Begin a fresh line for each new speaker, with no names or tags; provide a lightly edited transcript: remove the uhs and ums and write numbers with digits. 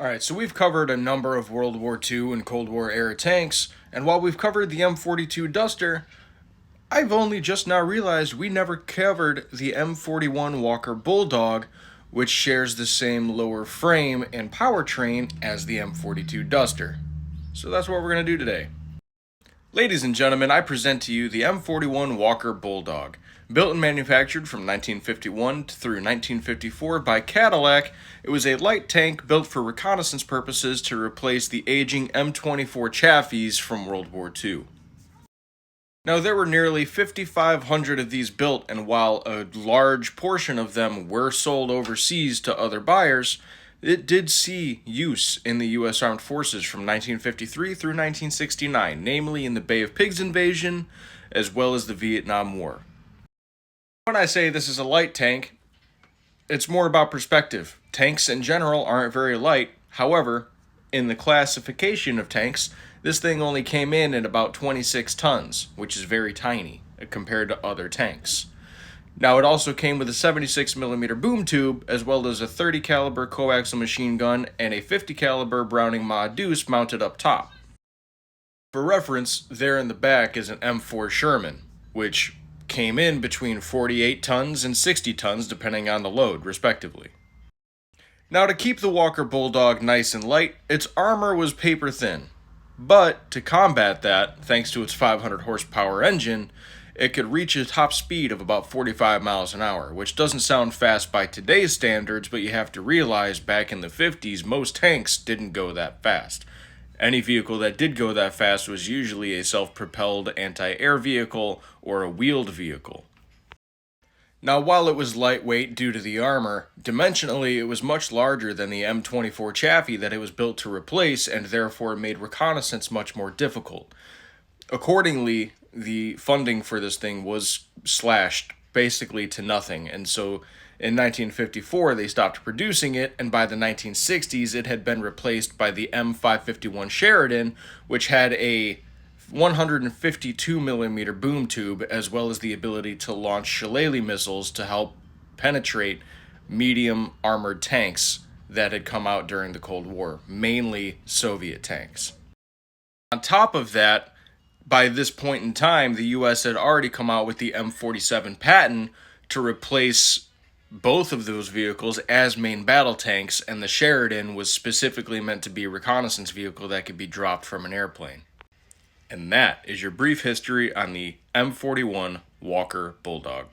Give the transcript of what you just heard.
Alright, so we've covered a number of World War II and Cold War era tanks, and while we've covered the M42 Duster, I've only just now realized we never covered the M41 Walker Bulldog, which shares the same lower frame and powertrain as the M42 Duster. So that's what we're going to do today. Ladies and gentlemen, I present to you the M41 Walker Bulldog. Built and manufactured from 1951 through 1954 by Cadillac, it was a light tank built for reconnaissance purposes to replace the aging M24 Chaffies from World War II. Now, there were nearly 5,500 of these built, and while a large portion of them were sold overseas to other buyers, it did see use in the U.S. Armed Forces from 1953 through 1969, namely in the Bay of Pigs invasion, as well as the Vietnam War. When I say this is a light tank, it's more about perspective. Tanks in general aren't very light. However, in the classification of tanks, this thing only came in at about 26 tons, which is very tiny compared to other tanks. Now, it also came with a 76mm boom tube, as well as a 30 caliber coaxial machine gun and a 50 caliber Browning Ma Deuce mounted up top. For reference, there in the back is an M4 Sherman, which came in between 48 tons and 60 tons depending on the load, respectively. Now, to keep the Walker Bulldog nice and light, its armor was paper thin. But to combat that, thanks to its 500 horsepower engine, it could reach a top speed of about 45 miles an hour, which doesn't sound fast by today's standards, but you have to realize back in the 50s, most tanks didn't go that fast. Any vehicle that did go that fast was usually a self-propelled anti-air vehicle or a wheeled vehicle. Now, while it was lightweight due to the armor, dimensionally it was much larger than the M24 Chaffee that it was built to replace, and therefore made reconnaissance much more difficult. Accordingly, the funding for this thing was slashed basically to nothing, and so in 1954 they stopped producing it, and by the 1960s it had been replaced by the M551 Sheridan, which had a 152mm boom tube, as well as the ability to launch shillelagh missiles to help penetrate medium armored tanks that had come out during the Cold War, mainly Soviet tanks. On top of that, by this point in time, the U.S. had already come out with the M47 Patton to replace both of those vehicles as main battle tanks, and the Sheridan was specifically meant to be a reconnaissance vehicle that could be dropped from an airplane. And that is your brief history on the M41 Walker Bulldog.